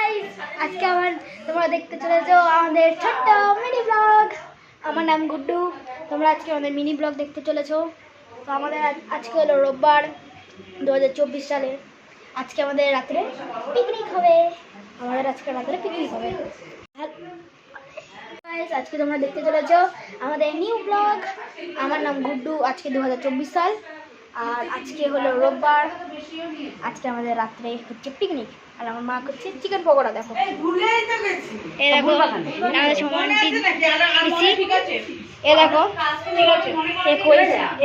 Guys, আজকে তোমরা দেখতে চলেছো আমাদের ছোট্ট মিনি ব্লগ। আমার নাম গুড্ডু। তোমরা আজকে আমাদের মিনি ব্লগ দেখতে চলেছো। তো আমাদের আজকে হলো রোববার 2024 সালে। আজকে আমাদের রাত্রে পিকনিক হবে। গাইস, আজকে তোমরা দেখতে চলেছো আমাদের নিউ ব্লগ। আমার নাম গুড্ডু। আজকে 2024 সাল আর আজকে হলো রোববার। আজকে আমাদের রাত্রে হচ্ছে পিকনিক আর আমার মা করছে চিকেন পকোড়া। দেখো এ দেখো আমাদের সমানটি এ দেখো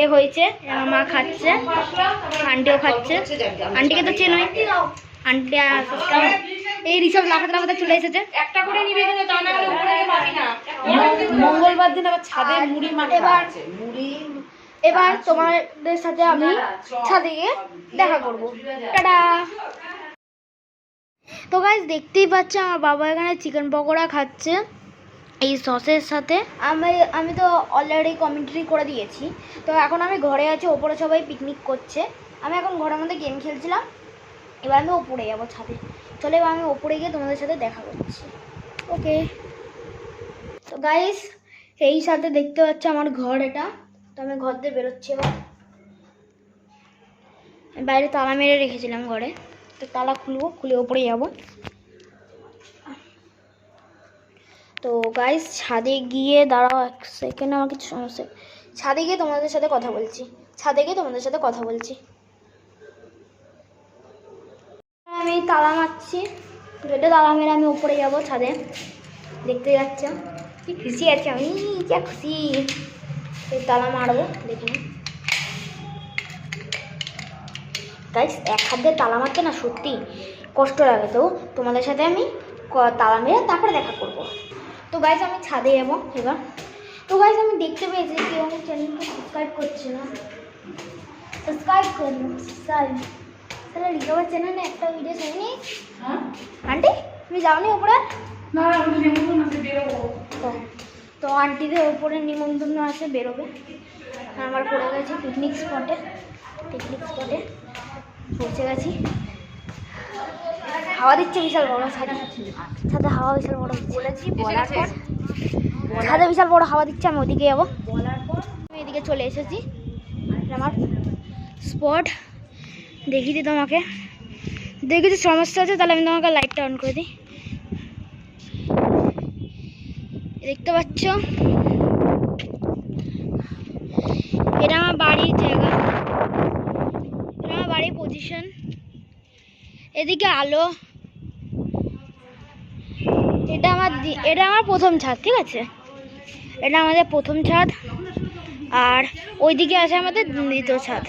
এ হয়েছে আমার মা খাচ্ছে, আন্টিও খাচ্ছে। আন্টিকে তো চেনোই, আন্টি এই রিসব লাফাতে লাফাতে চলে এসেছে। একটা করে নিবি কিন্তু তা না হলে উপরে পাবি না। মঙ্গলবার দিন আবার ছাদে মুড়ি মাখা আছে। এবার তোমাদের সাথে আমি ছাদে গিয়ে দেখা করবো। টাটা। তো গাইস, দেখতেই পাচ্ছ আমার বাবা এখানে চিকেন পকোড়া খাচ্ছে এই সসের সাথে। আমি তো অলরেডি কমেন্ট্রি করে দিয়েছি। তো এখন আমি ঘরে আছি, ওপরে সবাই পিকনিক করছে। আমি এখন ঘরের মধ্যে গেম খেলছিলাম। এবার আমি ওপরে যাবো ছাদে। চলে এবার আমি ওপরে গিয়ে তোমাদের সাথে দেখা করছি। ওকে। তো গাইস, এই সাথে দেখতে পাচ্ছ আমার ঘর এটা। তো আমি ঘর দিয়ে বেরোচ্ছি। এবার বাইরে তালা মেরে রেখেছিলাম ঘরে, তো তালা খুলবো, খুলে ওপরে যাবো। তো গাইস, ছাদে গিয়ে দাঁড়াও এক সেকেন্ড, আমার কিছু সমস্যা। ছাদে গিয়ে তোমাদের সাথে কথা বলছি। আমি তালা মারছি, গেটে তালা মেরে আমি উপরে যাবো ছাদে। দেখতে যাচ্ছ কি খুশি আছে আমি, যা খুশি। তালা মারবো, দেখে গাইস। এক হাত দিয়ে তালা মারতে না সত্যি কষ্ট লাগে। তো তোমাদের সাথে আমি তালা মেরে তারপরে দেখা করব। তো গাইস, আমি ছাদে যাবো এবার। তো গাইস, আমি দেখতে পেয়েছি কেউ আমার চ্যানেলকে সাবস্ক্রাইব করছে না। সাবস্ক্রাইব করুন। তাহলে রিকভার চ্যানেলে একটা ভিডিও চাইনি। আন্টি তুমি যাওনি ওপরে? তো আন্টিদের ওপরে নিমন্ত্রণ আছে, বেরোবে। আমার পড়ে গেছি পিকনিক স্পটে পৌঁছে গেছি। হাওয়া দিচ্ছে বিশাল বড়, ছাদে হাওয়া বিশাল বড় বলেছি। ছাদে বিশাল বড় হাওয়া দিচ্ছে। আমি ওদিকে যাবো। আমি এদিকে চলে এসেছি, আমার স্পট দেখিয়ে দিই তোমাকে। দেখেছি সমস্যা আছে, তাহলে আমি তোমাকে লাইটটা অন করে দিই। দেখতে পাচ্ছ এটা আমার বাড়ির জায়গা, এটা আমার বাড়ির পজিশন। এদিকে আলো। এটা আমার প্রথম ছাদ, ঠিক আছে? এটা আমাদের প্রথম ছাদ। আর ওইদিকে আছে আমাদের দ্বিতীয় ছাদ।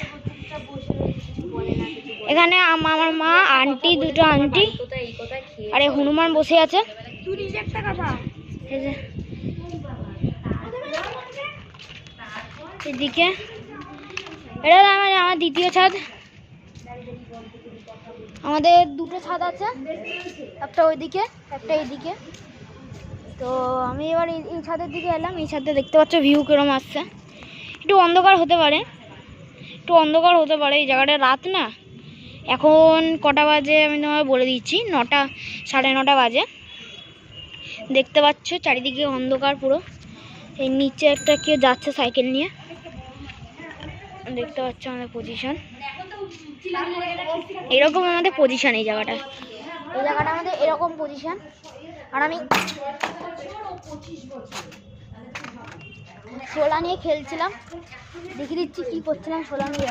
এখানে আমার মা, আন্টি, দুটো আন্টি আর এই হনুমান বসে আছে। এদিকে এটা আমার দ্বিতীয় ছাদ। আমাদের দুটো ছাদ আছে, একটা ওইদিকে একটা এইদিকে। তো আমি এবার এই ছাদের দিকে এলাম। এই ছাদে দেখতে পাচ্ছ ভিউ কিরম আসছে। একটু অন্ধকার হতে পারে, এই জায়গাটা রাত না। এখন কটা বাজে আমি তোমায় বলে দিচ্ছি, 9টা, 9:30 বাজে। দেখতে পাচ্ছ চারিদিকে অন্ধকার পুরো। এই নিচে একটা কেউ যাচ্ছে সাইকেল নিয়ে। দেখতে পাচ্ছ আমাদের পজিশন এরকম। আমাদের পজিশন এই জায়গাটা আমাদের এরকম পজিশন। আর আমি শোলা নিয়ে খেলছিলাম, দেখিয়ে দিচ্ছি কি করছিলাম শোলা নিয়ে।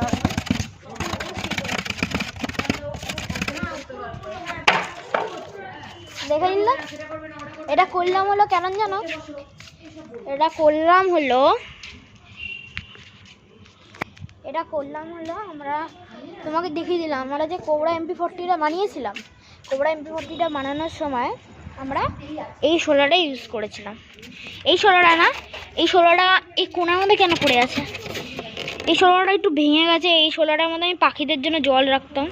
দেখে নিলাম। এটা করলাম হলো কেন জানো? এটা করলাম হলো আমরা তোমাকে দেখিয়ে দিলাম। আমরা যে কোবরা MP40টা বানিয়েছিলাম, কোবরা MP40টা বানানোর সময় আমরা এই শোলাটা ইউজ করেছিলাম। এই শোলাটা এই কোণার মধ্যে কেন পড়ে আছে? এই শোলাটা একটু ভেঙে গেছে। এই শোলাটার মধ্যে আমি পাখিদের জন্য জল রাখতাম।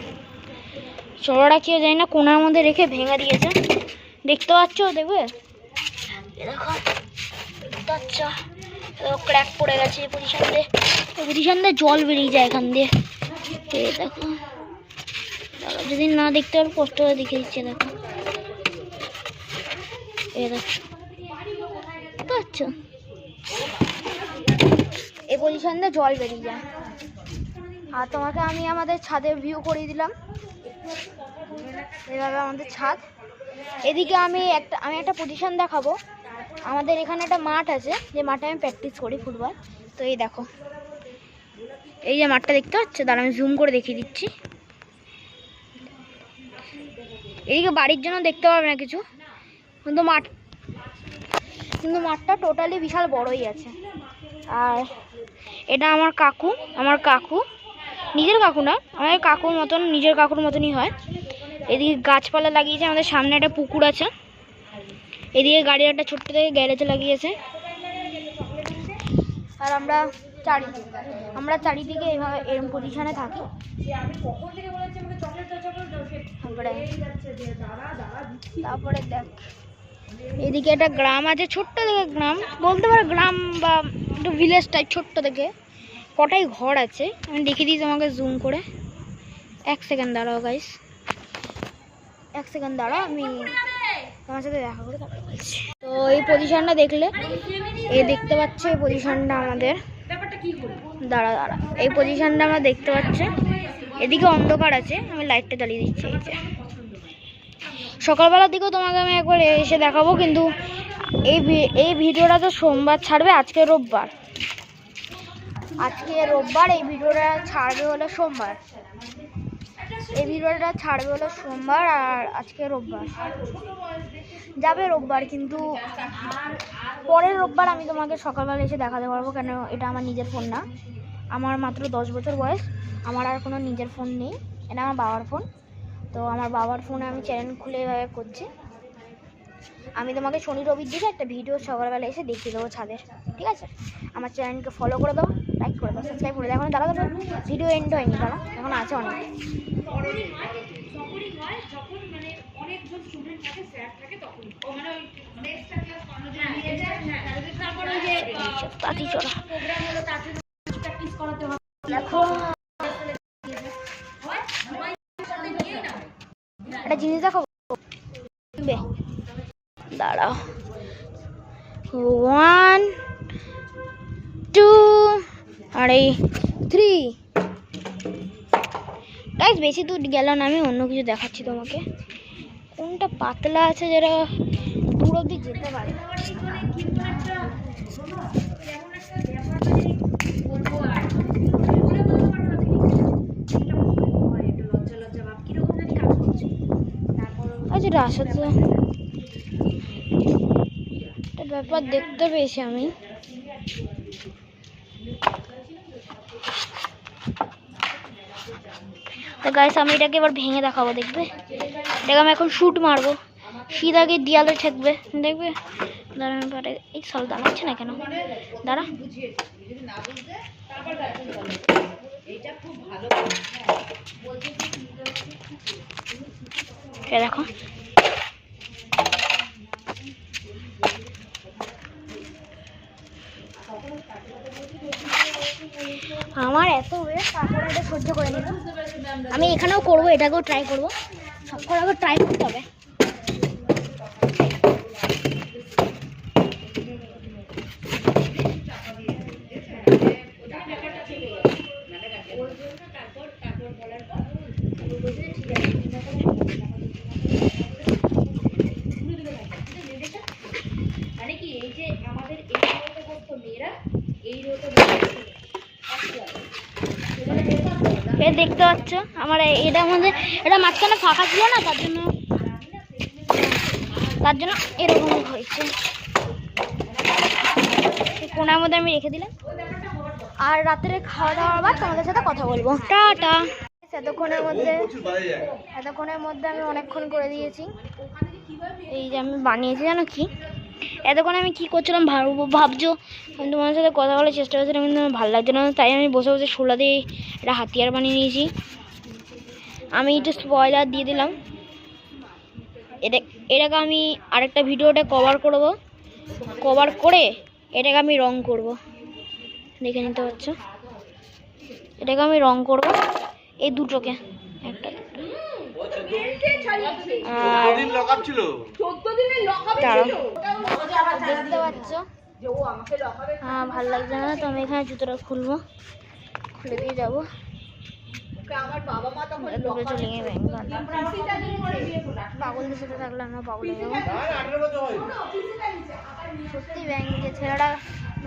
শোলাটা কেউ জানি না কোণার মধ্যে রেখে ভেঙে দিয়েছে। দেখতে পাচ্ছ? দেখবে, দেখো, দেখতে পাচ্ছ ক্র্যাক পড়ে গেছে। পজিশন দিয়ে জল বেরিয়ে যায় এখান দিয়ে। দেখো, যদি না দেখতে পারো কষ্ট করে দেখে দিচ্ছে। দেখো এই দেখো, বুঝতে পারছো? এই পজিশন দিয়ে জল বেরিয়ে যায়। আর তোমাকে আমি আমাদের ছাদের ভিউ করিয়ে দিলাম। এভাবে আমাদের ছাদ। এদিকে আমি একটা পজিশন দেখাবো। আমাদের এখানে একটা মাঠ আছে, যে মাঠে আমি প্র্যাকটিস করি ফুটবল। তো এই দেখো, এই যে মাঠটা দেখতে পাচ্ছ, দাঁড়া আমি জুম করে দেখিয়ে দিচ্ছি। এদিকে বাড়ির জন্য দেখতে পাবে না কিছু, কিন্তু মাঠটা টোটালি বিশাল বড়ই আছে। আর এটা আমার কাকু, নিজের কাকু না, আমাদের কাকুর মতন, নিজের কাকুর মতনই হয়। এদিকে গাছপালা লাগিয়েছে, আমাদের সামনে একটা পুকুর আছে। এদিকে গাড়ির একটা ছোট্ট থেকে গ্যারেজে লাগিয়েছে। আর আমরা চারিদিকে এইভাবে এরকম পজিশনে থাকি। তারপরে দেখ, এদিকে একটা গ্রাম আছে, ছোট্ট থেকে গ্রাম বলতে পারো, গ্রাম বা একটু ভিলেজ টাইপ ছোট্ট থেকে। কটাই ঘর আছে আমি দেখিয়ে দিই তোমাকে জুম করে। 1 সেকেন্ড দাঁড়াও গাইস, 1 সেকেন্ড দাঁড়াও, আমি তোমার সাথে দেখা করে তারপরে বলছি। তো এই পজিশনটা দেখলে, এই দেখতে পাচ্ছ এই পজিশনটা আমাদের, দাঁড়া এই পজিশনটা আমরা দেখতে পাচ্ছি। এদিকে অন্ধকার আছে, আমি লাইটটা জ্বালিয়ে দিচ্ছি। এই যে সকালবেলার দিকেও তোমাকে আমি একবার এসে দেখাবো, কিন্তু এই ভিডিওটা তো সোমবার ছাড়বে, আজকে রোববার, এই ভিডিওটা ছাড়বে হলো সোমবার। আর আজকে রোববার যাবে রোববার, কিন্তু পরের রোববার আমি তোমাকে সকালবেলা এসে দেখাতে পারবো। কেন, এটা আমার নিজের ফোন না, আমার মাত্র 10 বছর বয়স, আমার আর কোনো নিজের ফোন নেই, এটা আমার বাবার ফোন। তো আমার বাবার ফোনে আমি চ্যানেল খুলে এভাবে করছি। আমি তোমাকে শনি রবির দিকে একটা ভিডিও সকালবেলা এসে দেখিয়ে দেবো ছাদের, ঠিক আছে? আমার চ্যানেলকে ফলো করে দাও, লাইক করে দাও, সাবস্ক্রাইব করে দাও। এখন দাঁড়া ভিডিও এন্ড হয়নি, দাঁড়া এখন আছে অনেক। পাখি চড়া দেখো, একটা জিনিস দেখো, দাঁড়াও, 1 2 আর এই 3। গাইস বেশি দূর গেল না, আমি অন্য কিছু দেখাচ্ছি তোমাকে। কোনটা পাতলা আছে যেটা দূর অব্দি যেতে পারে। আচ্ছা রাস্তা তো একটা ব্যাপার দেখতে পেয়েছি আমি। তো গাইস আমি এটাকে এবার ভেঙে দেখাবো, দেখবে? এটাকে আমি এখন শুট মারবো, সিধা গিয়ে দেয়ালে ঠেকবে, দেখবে? দাঁড়ানো পারে, এই সাল দাঁড়াচ্ছে না কেন, দাঁড়া। দেখো আমার এত ওয়েট, তারপরে এটা সহ্য করে নিলাম। আমি এখানেও করবো, এটাকেও ট্রাই করবো, সব করে ট্রাই করতে হবে। দেখতে পাচ্ছ আমার এটা মধ্যে, এটা মাঝখানে ফাঁকা ছিল না, তার জন্য এরকম হয়েছে। কোনার মধ্যে আমি রেখে দিলাম। আর রাত্রে খাওয়া দাওয়ার পর তোমাদের সাথে কথা বলবো। টাটা। এতক্ষণের মধ্যে আমি অনেকক্ষণ করে দিয়েছি। এই যে আমি বানিয়েছি, জানো কি এতক্ষণ আমি কি করছিলাম ভাবছো? আমি তোমার সাথে কথা বলার চেষ্টা করছিলাম, কিন্তু আমার ভালো লাগছে না, তাই আমি বসে বসে শোলা দিয়ে একটা হাতিয়ার বানিয়ে নিয়েছি। আমি একটু স্পয়লার দিয়ে দিলাম। এটাকে আমি আরেকটা ভিডিওটা কভার করে এটাকে আমি রং করব, দেখে নিতে পারছো। এটাকে আমি রং করব, এই দুটোকে, একটা আর দাঁড়াও, দেখতে পাচ্ছ ভালো লাগছে না তো আমি এখানে জুতোটা খুলবো, খুলে দিয়ে যাবো ঢুকে চলে গিয়ে ব্যাংক। পাগলদের সাথে থাকলে আমরা পাগল হয়ে যাবো সত্যি। ব্যাংকে ছেলেটা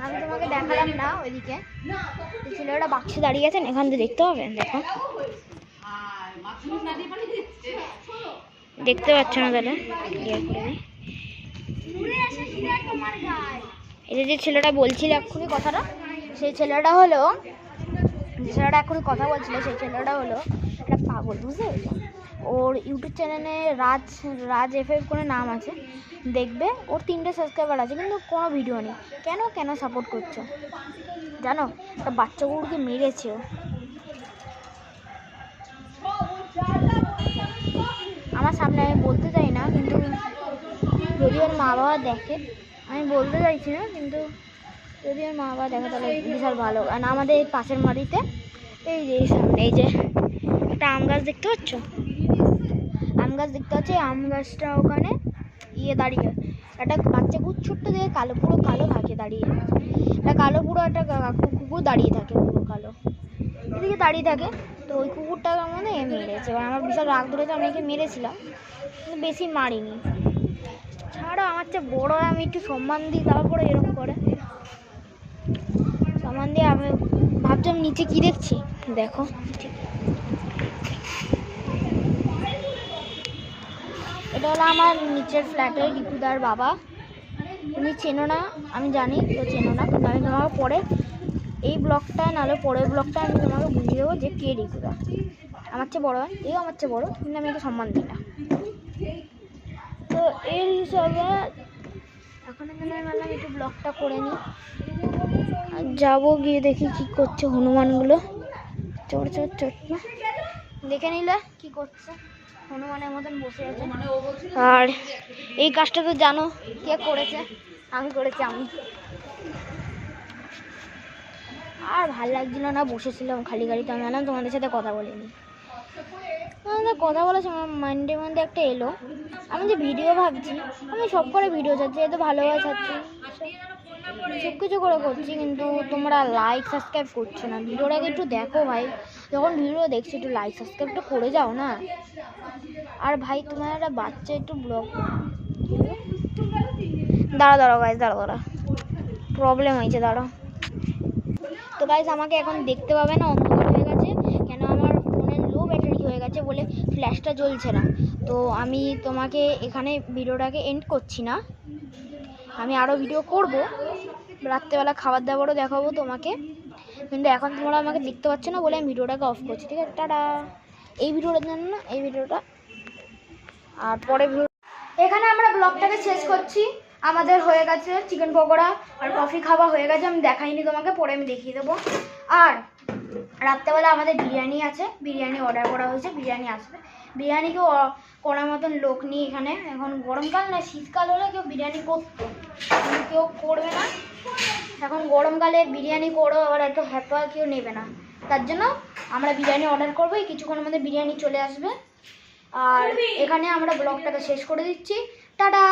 আমি তোমাকে দেখালাম না ওইদিকে, ছেলেটা বাক্সে দাঁড়িয়ে আছেন, এখান থেকে দেখতে পাবেন। দেখো, দেখতে পাচ্ছ না তাহলে এই যে ছেলেটা বলছিল এক্ষুনি কথাটা, সেই ছেলেটা হলো, যে ছেলেটা এক্ষুনি কথা বলছিল সেই ছেলেটা হলো একটা পাগল, বুঝতে পেরেছো? ওর ইউটিউব চ্যানেলে রাজ এফএফ করে নাম আছে, দেখবে। ওর 3টে সাবস্ক্রাইবার আছে কিন্তু কোনো ভিডিও নেই। কেন সাপোর্ট করছো জানো? একটা বাচ্চা গরুকে মেরেছে ও। আমার সামনে আমি বলতে চাই না, কিন্তু যদি ওর মা বাবা দেখে, আমি বলতে চাইছি না, কিন্তু যদি ওর মা বাবা দেখে তাহলে বিশাল ভালো। আর আমাদের এই পাশের বাড়িতে এই যে সামনে এই যে একটা আম গাছ দেখতে পাচ্ছ, আম গাছ দেখতে পাচ্ছ, আম গাছটা ওখানে দাঁড়িয়ে একটা বাচ্চা ছোট্ট দিয়ে পুরো কালো থাকে দাঁড়িয়ে, একটা কালো পুরো একটা কুকুর দাঁড়িয়ে থাকে, পুরো কালো এদিকে দাঁড়িয়ে থাকে। তো ওই কুকুরটাকে মানে মেরেছে, এবার আমার বিশাল রাগ ধরেছে, আমি একে মেরেছিলাম কিন্তু বেশি মারিনি। ছাড়ো, আমার চেয়ে বড়, আমি একটু সম্মান দিই, তারপরে এরকম করে সম্মান দিয়ে। আমি ভাবছি আমি নিচে কি দেখছি, দেখো এটা হলো আমার নিচের ফ্ল্যাটের রিপুদার বাবা। তুমি চেনো না আমি জানি, তো চেনো না, কিন্তু আমি তোমাকে পরে এই ব্লগটা নাহলে পরের ব্লগটা আমি তোমাকে বুঝিয়ে দেবো যে কে রিপুদা। আমার চেয়ে বড়ো, এও আমার চেয়ে বড়ো, কিন্তু আমি একে সম্মান দিই না। তো এর হিসাবে এখন এখানে বললাম একটু ব্লগটা করে নিই, আর যাবো গিয়ে দেখি কি করছে হনুমানগুলো। চোর না, দেখে নিলে কি করছে, হনুমানের মতন বসে আছে। আর এই কাজটা তো জানো কে করেছে, আমি করেছি আমি। আর ভাল লাগছিল না, বসেছিলাম খালি গাড়িতে, আমি জানলাম তোমাদের সাথে কথা বলিনি। আমাদের কথা বলার সময় মাইন্ডের মধ্যে একটা এলো, আমি যে ভিডিও ভাবছি, আমি সব করে ভিডিও ছাড়ছি, এত ভালোভাবে ছাড়ছি, সব কিছু করে করছি, কিন্তু তোমরা লাইক সাবস্ক্রাইব করছো না। ভিডিওটাকে একটু দেখো ভাই, যখন ভিডিও দেখছি একটু লাইক সাবস্ক্রাইবটা করে যাও না। আর ভাই তোমার একটা বাচ্চা একটু ব্লগ দাঁড়াও গাইজ, দাঁড়া প্রবলেম হয়েছে, দাঁড়াও। তো গাইজ আমাকে এখন দেখতে পাবে না, অন্ধকার হয়ে গেছে, কেন আমার ফোনের লো ব্যাটারি হয়ে গেছে বলে ফ্ল্যাশটা জ্বলছে না। তো আমি তোমাকে এখানে ভিডিওটাকে এন্ড করছি না, আমি আরও ভিডিও করব, রাত্রেবেলা খাবার দাবারও দেখাবো তোমাকে, কিন্তু এখন তোমরা আমাকে দেখতে পাচ্ছ না বলে আমি ভিডিওটাকে অফ করছি, ঠিক আছে? টাটা। এই ভিডিওটার জন্য না, এই ভিডিওটা আর পরে এখানে আমরা ব্লগটাকে শেষ করছি। আমাদের হয়ে গেছে চিকেন পকোড়া আর কফি খাওয়া হয়ে গেছে, আমি দেখাইনি তোমাকে, পরে আমি দেখিয়ে দেবো। আর রাত্রেবেলা আমাদের বিরিয়ানি আছে, বিরিয়ানি অর্ডার করা হয়েছে, বিরিয়ানি আসবে। বিরিয়ানিকেও করার মতন লোক নেই এখানে, এখন গরমকাল না শীতকাল হলে কেউ বিরিয়ানি করতো, কিন্তু কেউ করবে না। এখন গরমকালে বিরিয়ানি করো আবার এত হ্যাপা কেউ নেবে না, তার জন্য আমরা বিরিয়ানি অর্ডার করবো, কিছুক্ষণের মধ্যে বিরিয়ানি চলে আসবে। আর এখানে আমরা ব্লগটাকে শেষ করে দিচ্ছি, টাটা।